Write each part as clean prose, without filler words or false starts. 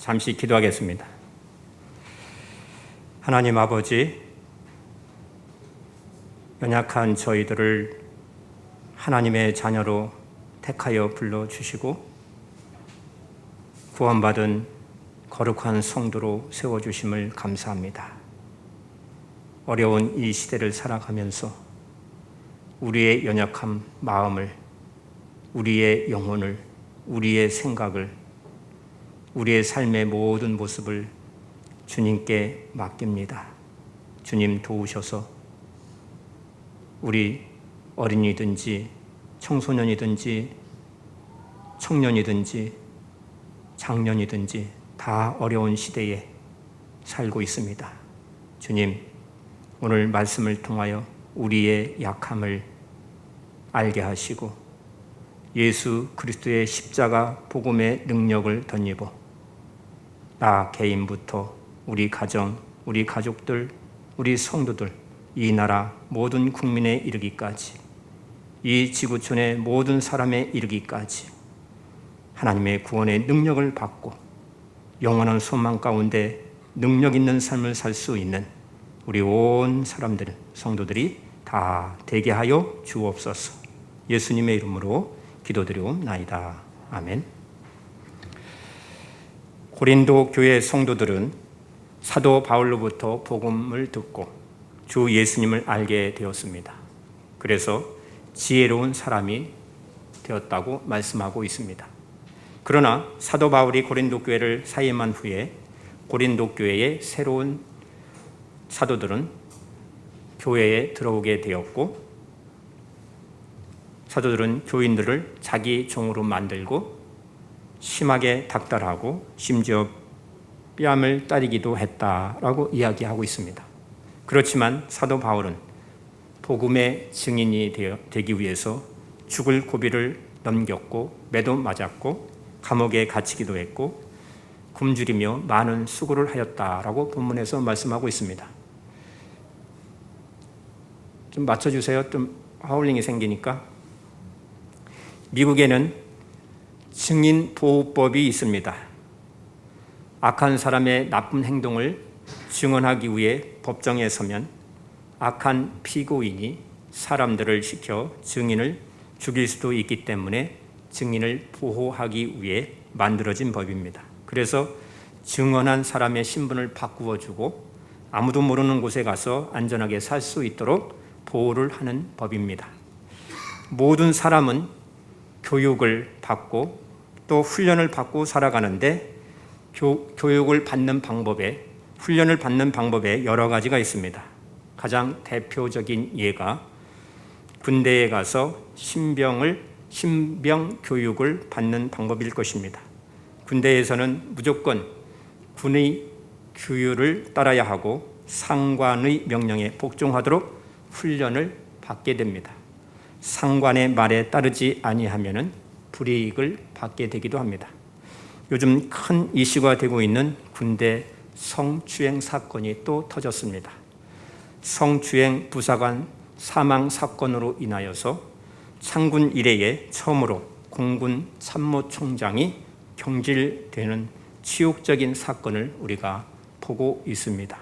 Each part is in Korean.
잠시 기도하겠습니다. 하나님 아버지, 연약한 저희들을 하나님의 자녀로 택하여 불러주시고 구원받은 거룩한 성도로 세워주심을 감사합니다. 어려운 이 시대를 살아가면서 우리의 연약한 마음을, 우리의 영혼을, 우리의 생각을, 우리의 삶의 모든 모습을 주님께 맡깁니다. 주님 도우셔서 우리 어린이든지 청소년이든지 청년이든지 장년이든지 다 어려운 시대에 살고 있습니다. 주님, 오늘 말씀을 통하여 우리의 약함을 알게 하시고 예수 그리스도의 십자가 복음의 능력을 덧입어 나 개인부터 우리 가정, 우리 가족들, 우리 성도들, 이 나라 모든 국민에 이르기까지, 이 지구촌의 모든 사람에 이르기까지 하나님의 구원의 능력을 받고 영원한 소망 가운데 능력 있는 삶을 살 수 있는 우리 온 사람들, 성도들이 다 되게 하여 주옵소서. 예수님의 이름으로 기도드리옵나이다. 아멘. 고린도 교회 성도들은 사도 바울로부터 복음을 듣고 주 예수님을 알게 되었습니다. 그래서 지혜로운 사람이 되었다고 말씀하고 있습니다. 그러나 사도 바울이 고린도 교회를 사임한 후에 고린도 교회의 새로운 사도들은 교회에 들어오게 되었고, 사도들은 교인들을 자기 종으로 만들고 심하게 닥달하고 심지어 뺨을 따리기도 했다라고 이야기하고 있습니다. 그렇지만 사도 바울은 복음의 증인이 되기 위해서 죽을 고비를 넘겼고 매도 맞았고 감옥에 갇히기도 했고 굶주리며 많은 수고를 하였다라고 본문에서 말씀하고 있습니다. 좀 맞춰주세요. 좀 하울링이 생기니까. 미국에는 증인보호법이 있습니다. 악한 사람의 나쁜 행동을 증언하기 위해 법정에 서면 악한 피고인이 사람들을 시켜 증인을 죽일 수도 있기 때문에 증인을 보호하기 위해 만들어진 법입니다. 그래서 증언한 사람의 신분을 바꾸어주고 아무도 모르는 곳에 가서 안전하게 살 수 있도록 보호를 하는 법입니다. 모든 사람은 교육을 받고 또 훈련을 받고 살아가는데 교육을 받는 방법에, 훈련을 받는 방법에 여러 가지가 있습니다. 가장 대표적인 예가 군대에 가서 신병 교육을 받는 방법일 것입니다. 군대에서는 무조건 군의 규율을 따라야 하고 상관의 명령에 복종하도록 훈련을 받게 됩니다. 상관의 말에 따르지 아니하면은 불이익을 받게 되기도 합니다. 요즘 큰 이슈가 되고 있는 군대 성추행 사건이 또 터졌습니다. 성추행 부사관 사망 사건으로 인하여서 창군 이래에 처음으로 공군 참모총장이 경질되는 치욕적인 사건을 우리가 보고 있습니다.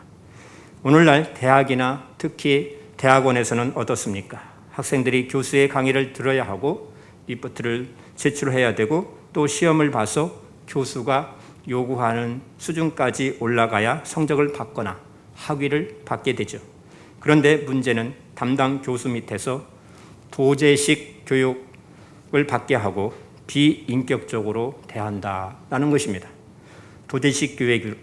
오늘날 대학이나 특히 대학원에서는 어떻습니까? 학생들이 교수의 강의를 들어야 하고 리포트를 제출해야 되고 또 시험을 봐서 교수가 요구하는 수준까지 올라가야 성적을 받거나 학위를 받게 되죠. 그런데 문제는 담당 교수 밑에서 도제식 교육을 받게 하고 비인격적으로 대한다는 것입니다. 도제식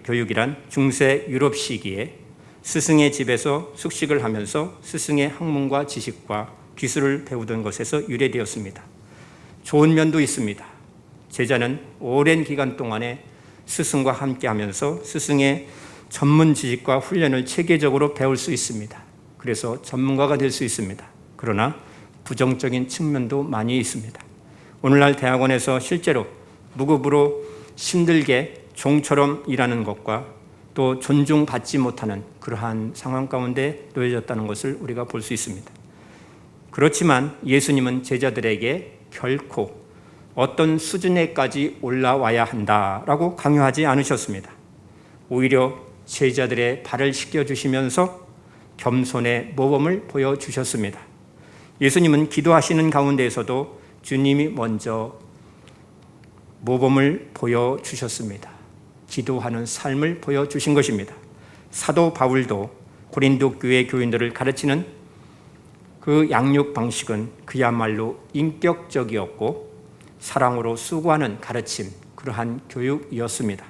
교육이란 중세 유럽 시기에 스승의 집에서 숙식을 하면서 스승의 학문과 지식과 기술을 배우던 것에서 유래되었습니다. 좋은 면도 있습니다. 제자는 오랜 기간 동안에 스승과 함께하면서 스승의 전문 지식과 훈련을 체계적으로 배울 수 있습니다. 그래서 전문가가 될 수 있습니다. 그러나 부정적인 측면도 많이 있습니다. 오늘날 대학원에서 실제로 무급으로 힘들게 종처럼 일하는 것과 또 존중받지 못하는 그러한 상황 가운데 놓여졌다는 것을 우리가 볼 수 있습니다. 그렇지만 예수님은 제자들에게 결코 어떤 수준에까지 올라와야 한다라고 강요하지 않으셨습니다. 오히려 제자들의 발을 씻겨주시면서 겸손의 모범을 보여주셨습니다. 예수님은 기도하시는 가운데에서도 주님이 먼저 모범을 보여주셨습니다. 기도하는 삶을 보여주신 것입니다. 사도 바울도 고린도 교회 교인들을 가르치는 그 양육 방식은 그야말로 인격적이었고 사랑으로 수고하는 가르침, 그러한 교육이었습니다.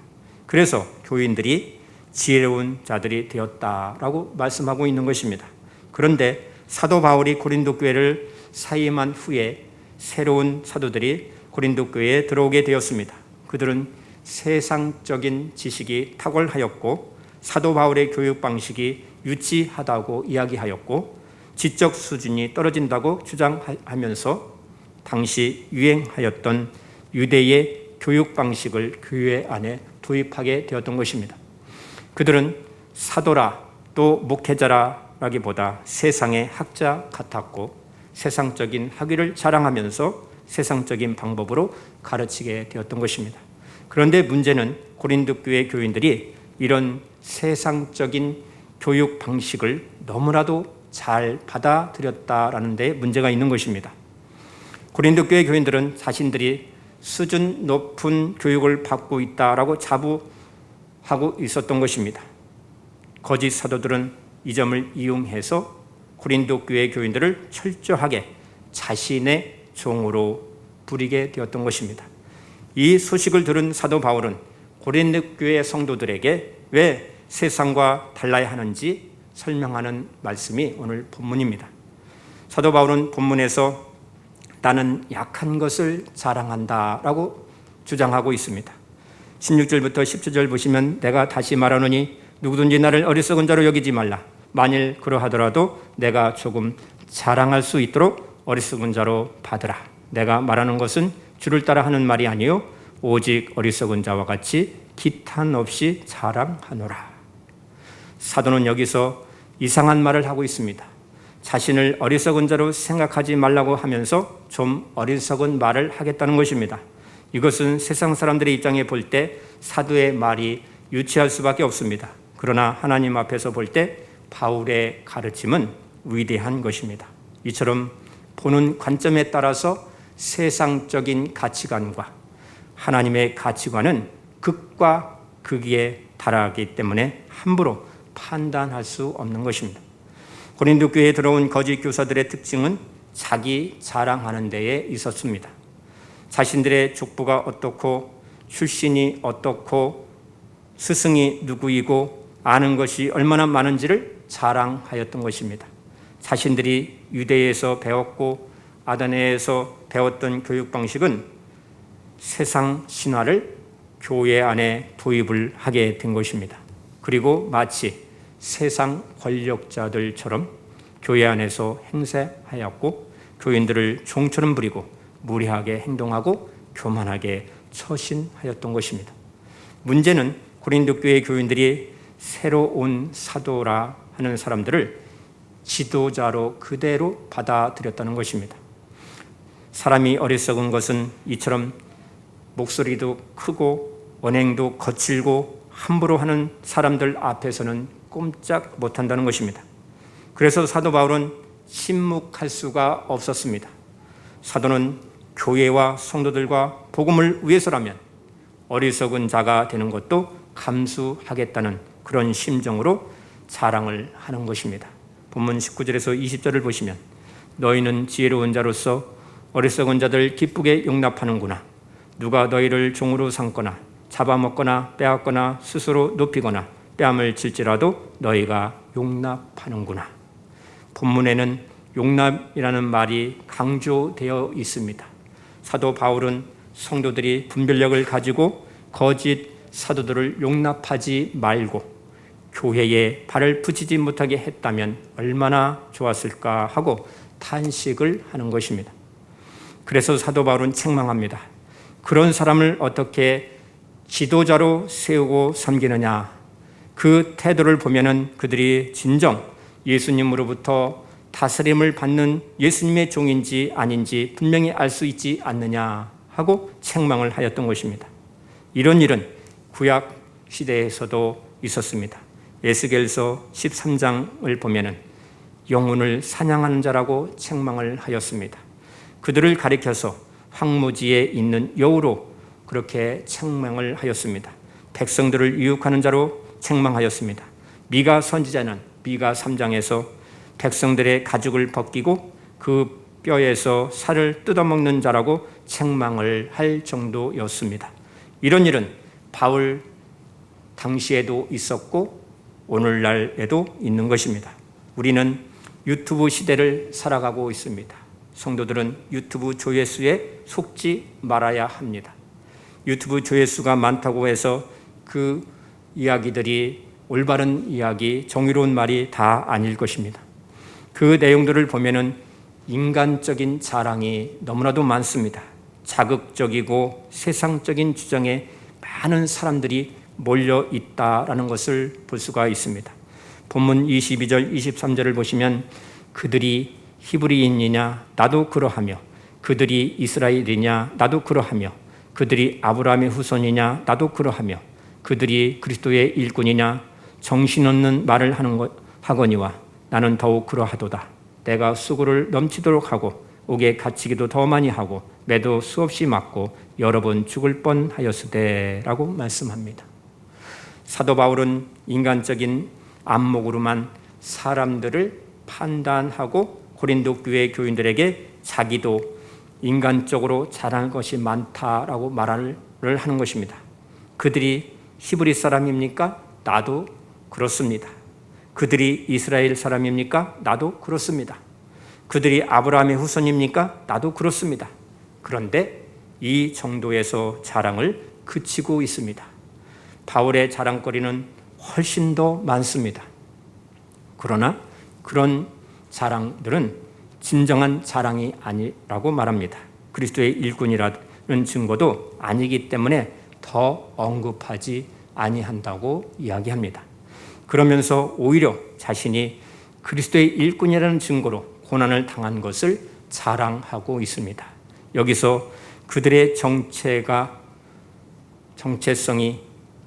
그래서 교인들이 지혜로운 자들이 되었다라고 말씀하고 있는 것입니다. 그런데 사도 바울이 고린도 교회를 사임한 후에 새로운 사도들이 고린도 교회에 들어오게 되었습니다. 그들은 세상적인 지식이 탁월하였고 사도 바울의 교육 방식이 유치하다고 이야기하였고 지적 수준이 떨어진다고 주장하면서 당시 유행하였던 유대의 교육 방식을 교회 안에 도입하게 되었던 것입니다. 그들은 사도라 또 목회자라기보다 세상의 학자 같았고 세상적인 학위를 자랑하면서 세상적인 방법으로 가르치게 되었던 것입니다. 그런데 문제는 고린도 교회 교인들이 이런 세상적인 교육 방식을 너무나도 잘 받아들였다라는 데 문제가 있는 것입니다. 고린도 교회 교인들은 자신들이 수준 높은 교육을 받고 있다라고 자부하고 있었던 것입니다. 거짓 사도들은 이 점을 이용해서 고린도 교회 교인들을 철저하게 자신의 종으로 부리게 되었던 것입니다. 이 소식을 들은 사도 바울은 고린도 교회 성도들에게 왜 세상과 달라야 하는지 설명하는 말씀이 오늘 본문입니다. 사도 바울은 본문에서 나는 약한 것을 자랑한다라고 주장하고 있습니다. 16절부터 17절 보시면 내가 다시 말하노니 누구든지 나를 어리석은 자로 여기지 말라. 만일 그러하더라도 내가 조금 자랑할 수 있도록 어리석은 자로 받으라. 내가 말하는 것은 주를 따라 하는 말이 아니요 오직 어리석은 자와 같이 기탄 없이 자랑하노라. 사도는 여기서 이상한 말을 하고 있습니다. 자신을 어리석은 자로 생각하지 말라고 하면서 좀 어리석은 말을 하겠다는 것입니다. 이것은 세상 사람들의 입장에 볼 때 사도의 말이 유치할 수밖에 없습니다. 그러나 하나님 앞에서 볼 때 바울의 가르침은 위대한 것입니다. 이처럼 보는 관점에 따라서 세상적인 가치관과 하나님의 가치관은 극과 극에 달하기 때문에 함부로 판단할 수 없는 것입니다. 고린도 교회에 들어온 거짓 교사들의 특징은 자기 자랑하는 데에 있었습니다. 자신들의 족보가 어떻고 출신이 어떻고 스승이 누구이고 아는 것이 얼마나 많은지를 자랑하였던 것입니다. 자신들이 유대에서 배웠고 아테네에서 배웠던 교육 방식은 세상 신화를 교회 안에 도입을 하게 된 것입니다. 그리고 마치 세상 권력자들처럼 교회 안에서 행세하였고 교인들을 종처럼 부리고 무례하게 행동하고 교만하게 처신하였던 것입니다. 문제는 고린도 교회 교인들이 새로 온 사도라 하는 사람들을 지도자로 그대로 받아들였다는 것입니다. 사람이 어리석은 것은 이처럼 목소리도 크고 언행도 거칠고 함부로 하는 사람들 앞에서는 꼼짝 못한다는 것입니다. 그래서 사도 바울은 침묵할 수가 없었습니다. 사도는 교회와 성도들과 복음을 위해서라면 어리석은 자가 되는 것도 감수하겠다는 그런 심정으로 자랑을 하는 것입니다. 본문 19절에서 20절을 보시면 너희는 지혜로운 자로서 어리석은 자들 기쁘게 용납하는구나. 누가 너희를 종으로 삼거나 잡아먹거나 빼앗거나 스스로 높이거나 뺨을 칠지라도 너희가 용납하는구나. 본문에는 용납이라는 말이 강조되어 있습니다. 사도 바울은 성도들이 분별력을 가지고 거짓 사도들을 용납하지 말고 교회에 발을 붙이지 못하게 했다면 얼마나 좋았을까 하고 탄식을 하는 것입니다. 그래서 사도 바울은 책망합니다. 그런 사람을 어떻게 지도자로 세우고 섬기느냐. 그 태도를 보면은 그들이 진정 예수님으로부터 다스림을 받는 예수님의 종인지 아닌지 분명히 알 수 있지 않느냐 하고 책망을 하였던 것입니다. 이런 일은 구약 시대에서도 있었습니다. 에스겔서 13장을 보면은 영혼을 사냥하는 자라고 책망을 하였습니다. 그들을 가리켜서 황무지에 있는 여우로 그렇게 책망을 하였습니다. 백성들을 유혹하는 자로 책망하였습니다. 미가 선지자는 미가 3장에서 백성들의 가죽을 벗기고 그 뼈에서 살을 뜯어먹는 자라고 책망을 할 정도였습니다. 이런 일은 바울 당시에도 있었고 오늘날에도 있는 것입니다. 우리는 유튜브 시대를 살아가고 있습니다. 성도들은 유튜브 조회수에 속지 말아야 합니다. 유튜브 조회수가 많다고 해서 그 이야기들이 올바른 이야기, 정의로운 말이 다 아닐 것입니다. 그 내용들을 보면은 인간적인 자랑이 너무나도 많습니다. 자극적이고 세상적인 주장에 많은 사람들이 몰려 있다라는 것을 볼 수가 있습니다. 본문 22절, 23절을 보시면 그들이 히브리인이냐 나도 그러하며 그들이 이스라엘이냐 나도 그러하며 그들이 아브라함의 후손이냐 나도 그러하며 그들이 그리스도의 일꾼이냐 정신없는 말을 하거니와 나는 더욱 그러하도다. 내가 수고를 넘치도록 하고 옥에 갇히기도 더 많이 하고 매도 수없이 맞고 여러 번 죽을 뻔하였으되 라고 말씀합니다. 사도 바울은 인간적인 안목으로만 사람들을 판단하고 고린도 교회 교인들에게 자기도 인간적으로 잘하는 것이 많다라고 말을 하는 것입니다. 그들이 히브리 사람입니까? 나도 그렇습니다. 그들이 이스라엘 사람입니까? 나도 그렇습니다. 그들이 아브라함의 후손입니까? 나도 그렇습니다. 그런데 이 정도에서 자랑을 그치고 있습니다. 바울의 자랑거리는 훨씬 더 많습니다. 그러나 그런 자랑들은 진정한 자랑이 아니라고 말합니다. 그리스도의 일꾼이라는 증거도 아니기 때문에 더 언급하지 아니한다고 이야기합니다. 그러면서 오히려 자신이 그리스도의 일꾼이라는 증거로 고난을 당한 것을 자랑하고 있습니다. 여기서 그들의 정체성이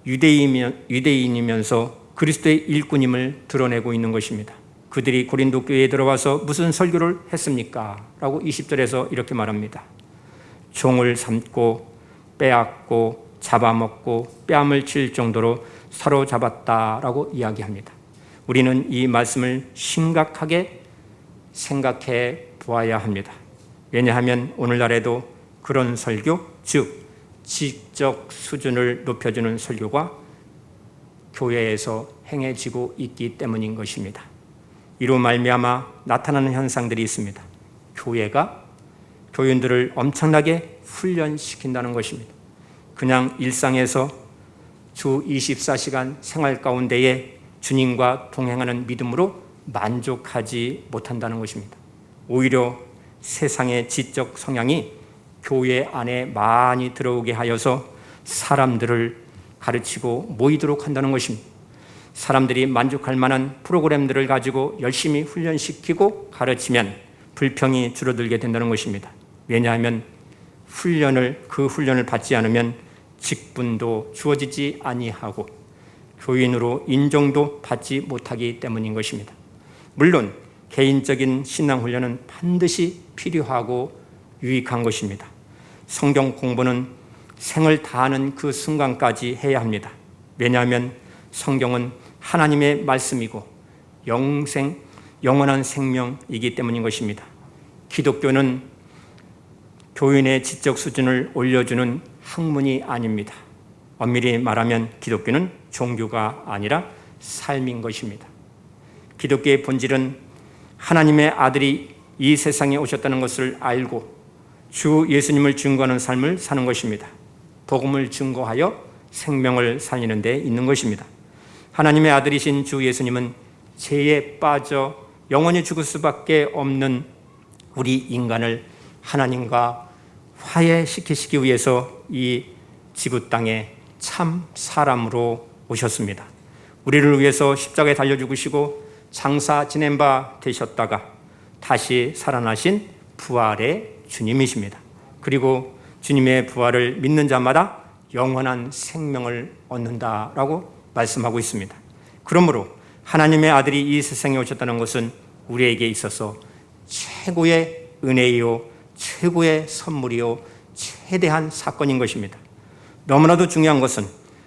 유대인이면서 그리스도의 일꾼임을 드러내고 있는 것입니다. 그들이 고린도 교회에 들어와서 무슨 설교를 했습니까? 라고 20절에서 이렇게 말합니다. 종을 삼고 빼앗고 잡아먹고 뺨을 칠 정도로 사로잡았다라고 이야기합니다. 우리는 이 말씀을 심각하게 생각해 보아야 합니다. 왜냐하면 오늘날에도 그런 설교, 즉 지적 수준을 높여주는 설교가 교회에서 행해지고 있기 때문인 것입니다. 이로 말미암아 나타나는 현상들이 있습니다. 교회가 교인들을 엄청나게 훈련시킨다는 것입니다. 그냥 일상에서 주 24시간 생활 가운데에 주님과 동행하는 믿음으로 만족하지 못한다는 것입니다. 오히려 세상의 지적 성향이 교회 안에 많이 들어오게 하여서 사람들을 가르치고 모이도록 한다는 것입니다. 사람들이 만족할 만한 프로그램들을 가지고 열심히 훈련시키고 가르치면 불평이 줄어들게 된다는 것입니다. 왜냐하면 그 훈련을 받지 않으면 직분도 주어지지 아니하고 교인으로 인정도 받지 못하기 때문인 것입니다. 물론 개인적인 신앙 훈련은 반드시 필요하고 유익한 것입니다. 성경 공부는 생을 다하는 그 순간까지 해야 합니다. 왜냐하면 성경은 하나님의 말씀이고 영원한 생명이기 때문인 것입니다. 기독교는 교인의 지적 수준을 올려주는 학문이 아닙니다. 엄밀히 말하면 기독교는 종교가 아니라 삶인 것입니다. 기독교의 본질은 하나님의 아들이 이 세상에 오셨다는 것을 알고 주 예수님을 증거하는 삶을 사는 것입니다. 복음을 증거하여 생명을 살리는 데 있는 것입니다. 하나님의 아들이신 주 예수님은 죄에 빠져 영원히 죽을 수밖에 없는 우리 인간을 하나님과 화해시키시기 위해서 이 지구 땅에 참 사람으로 오셨습니다. 우리를 위해서 십자가에 달려 죽으시고 장사 지낸 바 되셨다가 다시 살아나신 부활의 주님이십니다. 그리고 주님의 부활을 믿는 자마다 영원한 생명을 얻는다라고 말씀하고 있습니다. 그러므로 하나님의 아들이 이 세상에 오셨다는 것은 우리에게 있어서 최고의 은혜이요, 최고의 선물이요, 최대한 사건인 것입니다. 너무나도 중요한 것은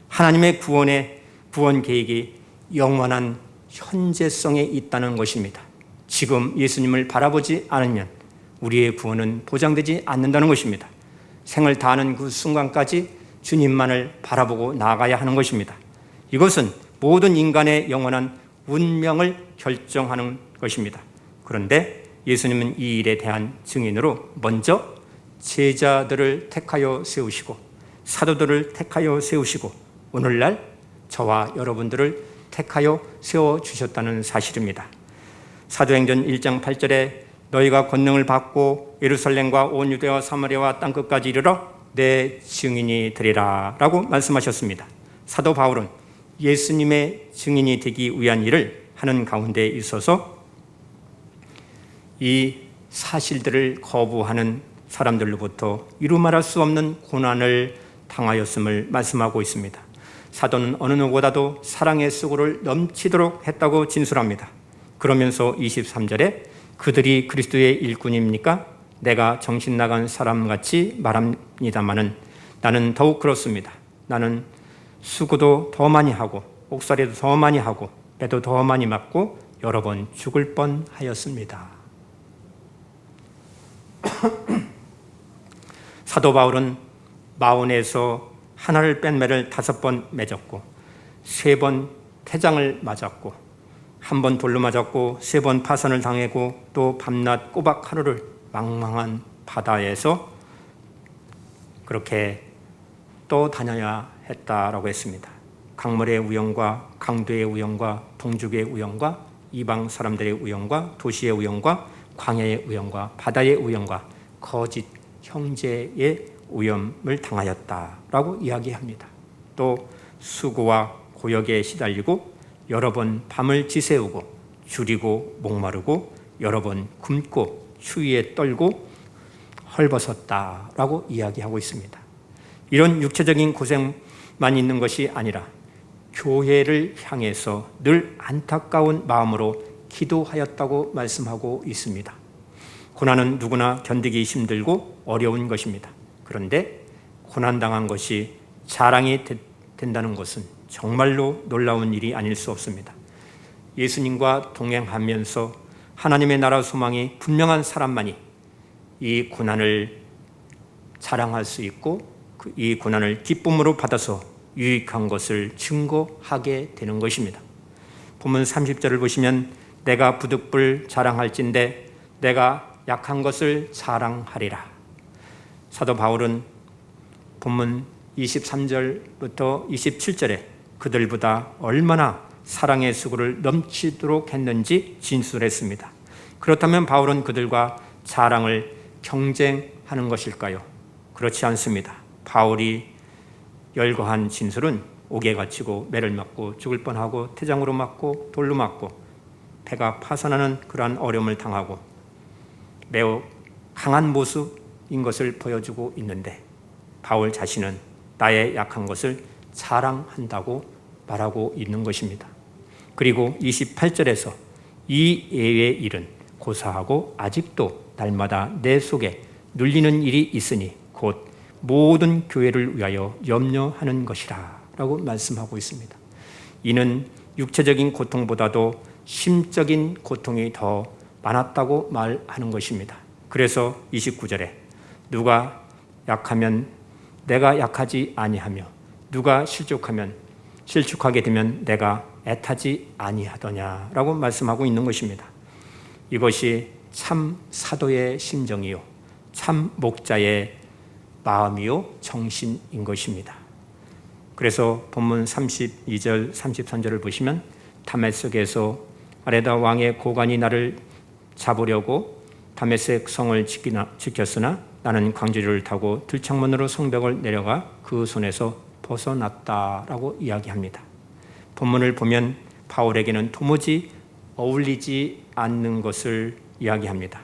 하나님의 구원 계획이 영원한 현재성에 있다는 것입니다. 지금 예수님을 바라보지 않으면 우리의 구원은 보장되지 않는다는 것입니다. 생을 다하는 그 순간까지 주님만을 바라보고 나아가야 하는 것입니다. 이것은 모든 인간의 영원한 운명을 결정하는 것입니다. 그런데 예수님은 이 일에 대한 증인으로 먼저 제자들을 택하여 세우시고 사도들을 택하여 세우시고 오늘날 저와 여러분들을 택하여 세워주셨다는 사실입니다. 사도행전 1장 8절에 너희가 권능을 받고 예루살렘과 온 유대와 사마리아와 땅끝까지 이르러 내 증인이 되리라 라고 말씀하셨습니다. 사도 바울은 예수님의 증인이 되기 위한 일을 하는 가운데 있어서 이 사실들을 거부하는 사람들로부터 이루 말할 수 없는 고난을 당하였음을 말씀하고 있습니다. 사도는 어느 누구보다도 사랑의 수고를 넘치도록 했다고 진술합니다. 그러면서 23절에 그들이 그리스도의 일꾼입니까? 내가 정신 나간 사람같이 말합니다마는 나는 더욱 그렇습니다. 나는 수고도 더 많이 하고 옥살이도 더 많이 하고 배도 더 많이 맞고 여러 번 죽을 뻔하였습니다. 사도 바울은 마온에서 하나를 뺀 매를 5번 맺었고 3번 태장을 맞았고 1번 돌로 맞았고 3번 파선을 당하고 또 밤낮 꼬박 하루를 망망한 바다에서 그렇게 또 다녀야 했다라고 했습니다. 강물의 우영과 강도의 우영과 동족의 우영과 이방 사람들의 우영과 도시의 우영과 광야의 우영과 바다의 우영과 거짓 형제의 오염을 당하였다라고 이야기합니다. 또 수고와 고역에 시달리고 여러 번 밤을 지새우고 줄이고 목마르고 여러 번 굶고 추위에 떨고 헐벗었다라고 이야기하고 있습니다. 이런 육체적인 고생만 있는 것이 아니라 교회를 향해서 늘 안타까운 마음으로 기도하였다고 말씀하고 있습니다. 고난은 누구나 견디기 힘들고 어려운 것입니다. 그런데 고난당한 것이 자랑이 된다는 것은 정말로 놀라운 일이 아닐 수 없습니다. 예수님과 동행하면서 하나님의 나라 소망이 분명한 사람만이 이 고난을 자랑할 수 있고 이 고난을 기쁨으로 받아서 유익한 것을 증거하게 되는 것입니다. 본문 30절을 보시면 내가 부득불 자랑할진대 내가 약한 것을 자랑하리라. 사도 바울은 본문 23절부터 27절에 그들보다 얼마나 사랑의 수고를 넘치도록 했는지 진술했습니다. 그렇다면 바울은 그들과 자랑을 경쟁하는 것일까요? 그렇지 않습니다. 바울이 열거한 진술은 옥에 갇히고 매를 맞고 죽을 뻔하고 태장으로 맞고 돌로 맞고 배가 파선하는 그러한 어려움을 당하고 매우 강한 모습인 것을 보여주고 있는데 바울 자신은 나의 약한 것을 자랑한다고 말하고 있는 것입니다. 그리고 28절에서 이 예외의 일은 고사하고 아직도 날마다 내 속에 눌리는 일이 있으니 곧 모든 교회를 위하여 염려하는 것이라 라고 말씀하고 있습니다. 이는 육체적인 고통보다도 심적인 고통이 더 많았다고 말하는 것입니다. 그래서 29절에 누가 약하면 내가 약하지 아니하며 누가 실족하게 되면 내가 애타지 아니하더냐라고 말씀하고 있는 것입니다. 이것이 참 사도의 심정이요 참 목자의 마음이요 정신인 것입니다. 그래서 본문 32절 33절을 보시면 다메섹에서 아레다 왕의 고관이 나를 잡으려고 다메섹 성을 지켰으나 나는 광주리를 타고 들창문으로 성벽을 내려가 그 손에서 벗어났다라고 이야기합니다. 본문을 보면 바울에게는 도무지 어울리지 않는 것을 이야기합니다.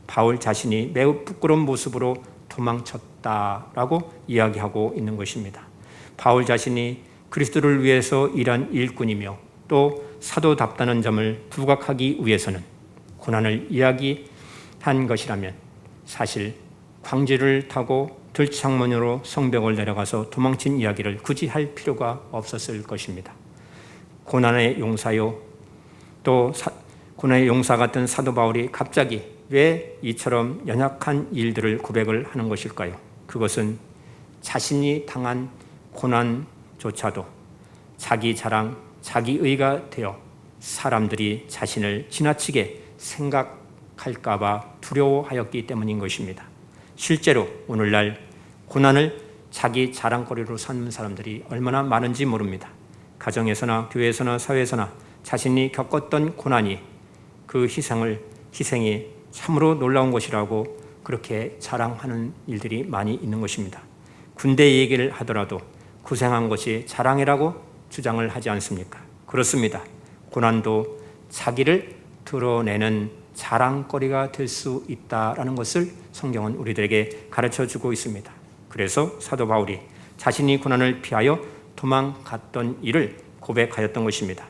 바울 자신이 매우 부끄러운 모습으로 도망쳤다라고 이야기하고 있는 것입니다. 바울 자신이 그리스도를 위해서 일한 일꾼이며 또 사도답다는 점을 부각하기 위해서는 고난을 이야기한 것이라면 사실 광주를 타고 들창문으로 성벽을 내려가서 도망친 이야기를 굳이 할 필요가 없었을 것입니다. 고난의 용사요, 또 고난의 용사 같은 사도 바울이 갑자기 왜 이처럼 연약한 일들을 고백을 하는 것일까요? 그것은 자신이 당한 고난조차도 자기 자랑, 자기의가 되어 사람들이 자신을 지나치게 생각할까 봐 두려워하였기 때문인 것입니다. 실제로 오늘날 고난을 자기 자랑거리로 삼는 사람들이 얼마나 많은지 모릅니다. 가정에서나 교회에서나 사회에서나 자신이 겪었던 고난이 그 희생이 참으로 놀라운 것이라고 그렇게 자랑하는 일들이 많이 있는 것입니다. 군대 얘기를 하더라도 고생한 것이 자랑이라고 주장을 하지 않습니까? 그렇습니다. 고난도 자기를 드러내는 자랑거리가 될 수 있다라는 것을 성경은 우리들에게 가르쳐주고 있습니다. 그래서 사도 바울이 자신이 고난을 피하여 도망갔던 일을 고백하였던 것입니다.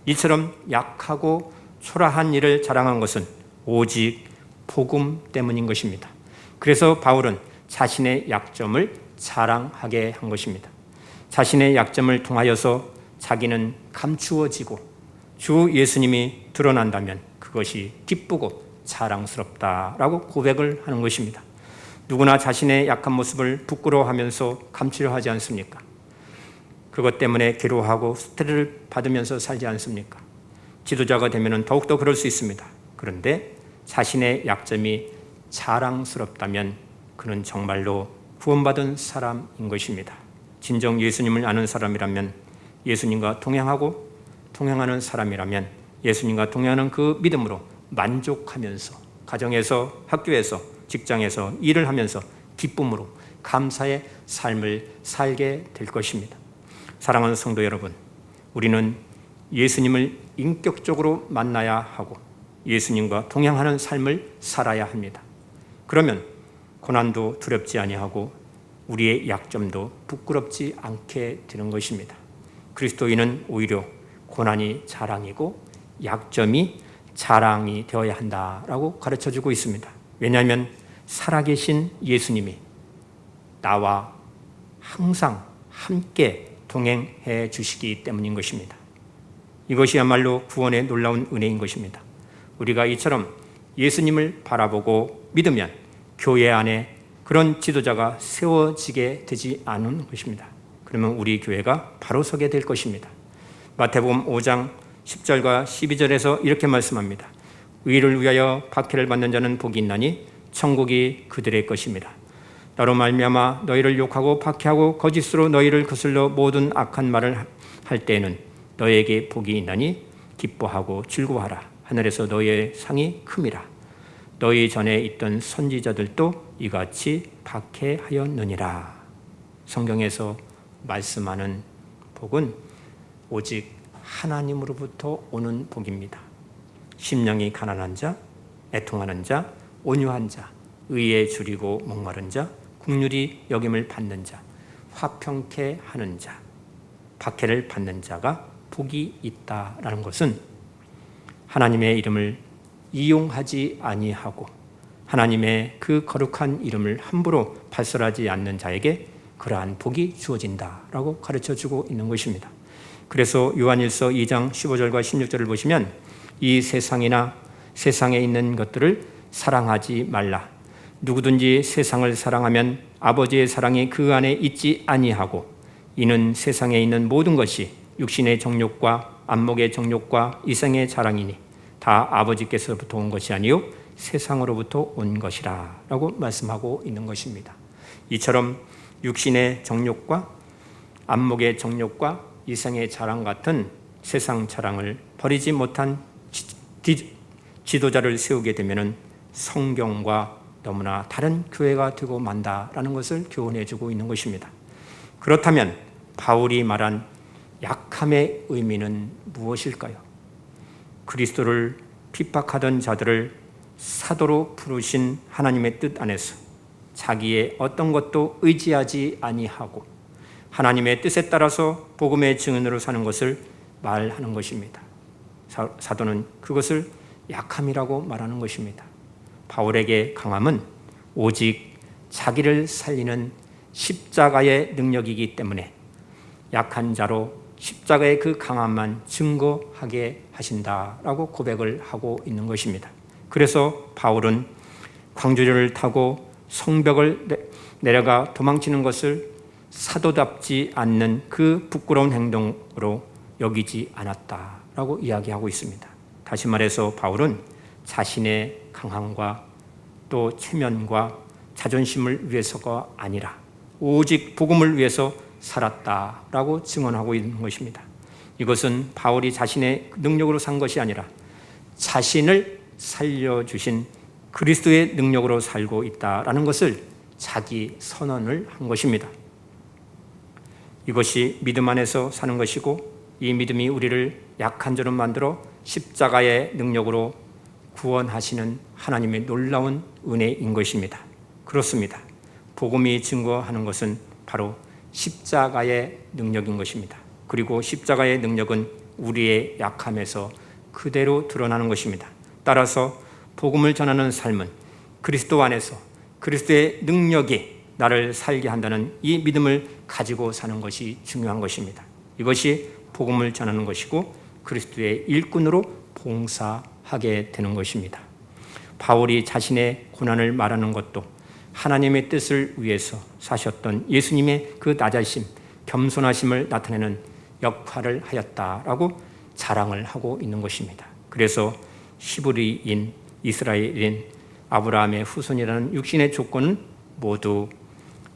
이처럼 약하고 초라한 일을 자랑한 것은 오직 복음 때문인 것입니다. 그래서 바울은 자신의 약점을 자랑하게 한 것입니다. 자신의 약점을 통하여서 자기는 감추어지고 주 예수님이 드러난다면 그것이 기쁘고 자랑스럽다라고 고백을 하는 것입니다. 누구나 자신의 약한 모습을 부끄러워하면서 감추려 하지 않습니까? 그것 때문에 괴로워하고 스트레스를 받으면서 살지 않습니까? 지도자가 되면 더욱더 그럴 수 있습니다. 그런데 자신의 약점이 자랑스럽다면 그는 정말로 구원받은 사람인 것입니다. 진정 예수님을 아는 사람이라면, 예수님과 동행하는 사람이라면 예수님과 동행하는 그 믿음으로 만족하면서 가정에서, 학교에서, 직장에서 일을 하면서 기쁨으로 감사의 삶을 살게 될 것입니다. 사랑하는 성도 여러분, 우리는 예수님을 인격적으로 만나야 하고 예수님과 동행하는 삶을 살아야 합니다. 그러면 고난도 두렵지 아니하고 우리의 약점도 부끄럽지 않게 되는 것입니다. 그리스도인은 오히려 고난이 자랑이고 약점이 자랑이 되어야 한다라고 가르쳐주고 있습니다. 왜냐하면 살아계신 예수님이 나와 항상 함께 동행해 주시기 때문인 것입니다. 이것이야말로 구원의 놀라운 은혜인 것입니다. 우리가 이처럼 예수님을 바라보고 믿으면 교회 안에 그런 지도자가 세워지게 되지 않은 것입니다. 그러면 우리 교회가 바로 서게 될 것입니다. 마태복음 5장 10절과 12절에서 이렇게 말씀합니다. 의를 위하여 박해를 받는 자는 복이 있나니 천국이 그들의 것입니다. 나로 말미암아 너희를 욕하고 박해하고 거짓으로 너희를 거슬러 모든 악한 말을 할 때에는 너희에게 복이 있나니 기뻐하고 즐거워하라. 하늘에서 너희의 상이 큼이라. 너희 전에 있던 선지자들도 이같이 박해하였느니라. 성경에서 말씀하는 복은 오직 하나님으로부터 오는 복입니다. 심령이 가난한 자, 애통하는 자, 온유한 자, 의에 줄이고 목마른 자, 긍휼히 여김을 받는 자, 화평케 하는 자, 박해를 받는 자가 복이 있다라는 것은 하나님의 이름을 이용하지 아니하고 하나님의 그 거룩한 이름을 함부로 발설하지 않는 자에게 그러한 복이 주어진다라고 가르쳐주고 있는 것입니다. 그래서 요한일서 2장 15절과 16절을 보시면 이 세상이나 세상에 있는 것들을 사랑하지 말라. 누구든지 세상을 사랑하면 아버지의 사랑이 그 안에 있지 아니하고 이는 세상에 있는 모든 것이 육신의 정욕과 안목의 정욕과 이생의 자랑이니 다 아버지께서부터 온 것이 아니요 세상으로부터 온 것이라 라고 말씀하고 있는 것입니다. 이처럼 육신의 정욕과 안목의 정욕과 이생의 자랑 같은 세상 자랑을 버리지 못한 지도자를 세우게 되면 성경과 너무나 다른 교회가 되고 만다라는 것을 교훈해 주고 있는 것입니다. 그렇다면 바울이 말한 약함의 의미는 무엇일까요? 그리스도를 핍박하던 자들을 사도로 부르신 하나님의 뜻 안에서 자기의 어떤 것도 의지하지 아니하고 하나님의 뜻에 따라서 복음의 증인으로 사는 것을 말하는 것입니다. 사도는 그것을 약함이라고 말하는 것입니다. 바울에게 강함은 오직 자기를 살리는 십자가의 능력이기 때문에 약한 자로 십자가의 그 강함만 증거하게 하신다라고 고백을 하고 있는 것입니다. 그래서 바울은 광주리를 타고 성벽을 내려가 도망치는 것을 사도답지 않는 그 부끄러운 행동으로 여기지 않았다라고 이야기하고 있습니다. 다시 말해서 바울은 자신의 강함과 또 체면과 자존심을 위해서가 아니라 오직 복음을 위해서 살았다라고 증언하고 있는 것입니다. 이것은 바울이 자신의 능력으로 산 것이 아니라 자신을 살려주신 그리스도의 능력으로 살고 있다라는 것을 자기 선언을 한 것입니다. 이것이 믿음 안에서 사는 것이고 이 믿음이 우리를 약한 자로 만들어 십자가의 능력으로 구원하시는 하나님의 놀라운 은혜인 것입니다. 그렇습니다. 복음이 증거하는 것은 바로 십자가의 능력인 것입니다. 그리고 십자가의 능력은 우리의 약함에서 그대로 드러나는 것입니다. 따라서 복음을 전하는 삶은 그리스도 안에서 그리스도의 능력이 나를 살게 한다는 이 믿음을 가지고 사는 것이 중요한 것입니다. 이것이 복음을 전하는 것이고 그리스도의 일꾼으로 봉사하게 되는 것입니다. 바울이 자신의 고난을 말하는 것도 하나님의 뜻을 위해서 사셨던 예수님의 그 낮아심, 겸손하심을 나타내는 역할을 하였다라고 자랑을 하고 있는 것입니다. 그래서 히브리인, 이스라엘인, 아브라함의 후손이라는 육신의 조건은 모두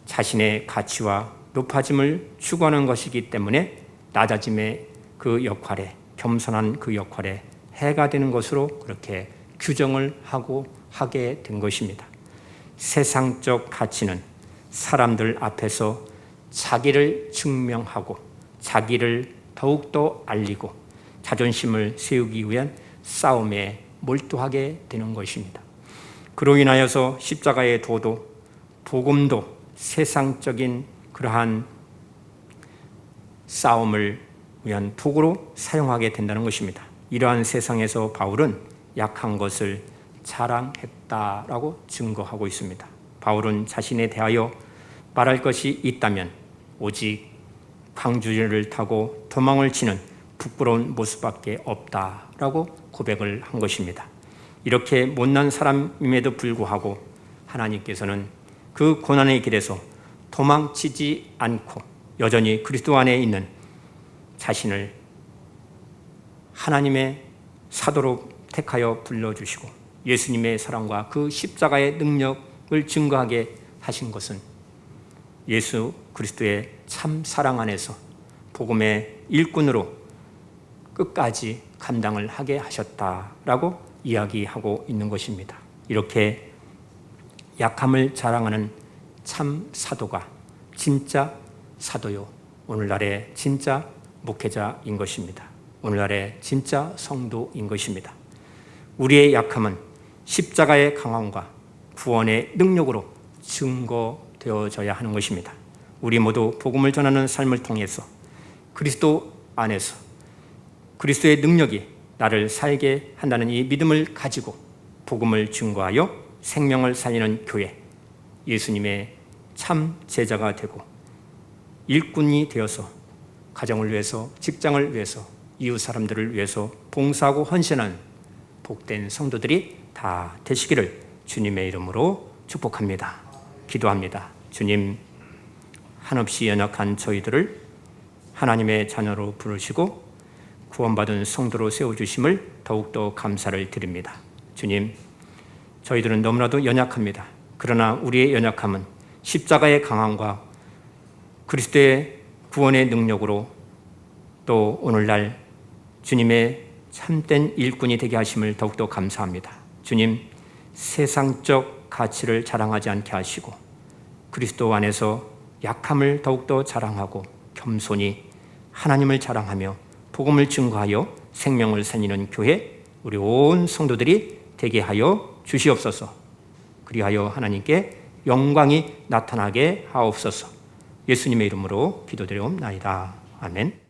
자신의 가치와 높아짐을 추구하는 것이기 때문에 낮아짐의 그 역할에, 겸손한 그 역할에 해가 되는 것으로 그렇게 규정을 하게 된 것입니다. 세상적 가치는 사람들 앞에서 자기를 증명하고 자기를 더욱더 알리고 자존심을 세우기 위한 싸움에 몰두하게 되는 것입니다. 그로 인하여서 십자가의 도도, 복음도 세상적인 그러한 싸움을 위한 도구로 사용하게 된다는 것입니다. 이러한 세상에서 바울은 약한 것을 자랑했다라고 증거하고 있습니다. 바울은 자신에 대하여 말할 것이 있다면 오직 광주리를 타고 도망을 치는 부끄러운 모습밖에 없다라고 고백을 한 것입니다. 이렇게 못난 사람임에도 불구하고 하나님께서는 그 고난의 길에서 도망치지 않고 여전히 그리스도 안에 있는 자신을 하나님의 사도로 택하여 불러주시고 예수님의 사랑과 그 십자가의 능력을 증거하게 하신 것은 예수 그리스도의 참 사랑 안에서 복음의 일꾼으로 끝까지 감당을 하게 하셨다라고 이야기하고 있는 것입니다. 이렇게 약함을 자랑하는 참 사도가 진짜 사도요, 오늘날의 진짜 목회자인 것입니다. 오늘날의 진짜 성도인 것입니다. 우리의 약함은 십자가의 강함과 구원의 능력으로 증거되어져야 하는 것입니다. 우리 모두 복음을 전하는 삶을 통해서 그리스도 안에서 그리스도의 능력이 나를 살게 한다는 이 믿음을 가지고 복음을 증거하여 생명을 살리는 교회, 예수님의 참 제자가 되고 일꾼이 되어서 가정을 위해서, 직장을 위해서, 이웃 사람들을 위해서 봉사하고 헌신하는 복된 성도들이 다 되시기를 주님의 이름으로 축복합니다. 기도합니다. 주님, 한없이 연약한 저희들을 하나님의 자녀로 부르시고 구원받은 성도로 세워주심을 더욱더 감사를 드립니다. 주님, 저희들은 너무나도 연약합니다. 그러나 우리의 연약함은 십자가의 강함과 그리스도의 구원의 능력으로 또 오늘날 주님의 참된 일꾼이 되게 하심을 더욱더 감사합니다. 주님, 세상적 가치를 자랑하지 않게 하시고 그리스도 안에서 약함을 더욱더 자랑하고 겸손히 하나님을 자랑하며 복음을 증거하여 생명을 살리는 교회, 우리 온 성도들이 되게 하여 주시옵소서. 그리하여 하나님께 영광이 나타나게 하옵소서. 예수님의 이름으로 기도드리옵나이다. 아멘.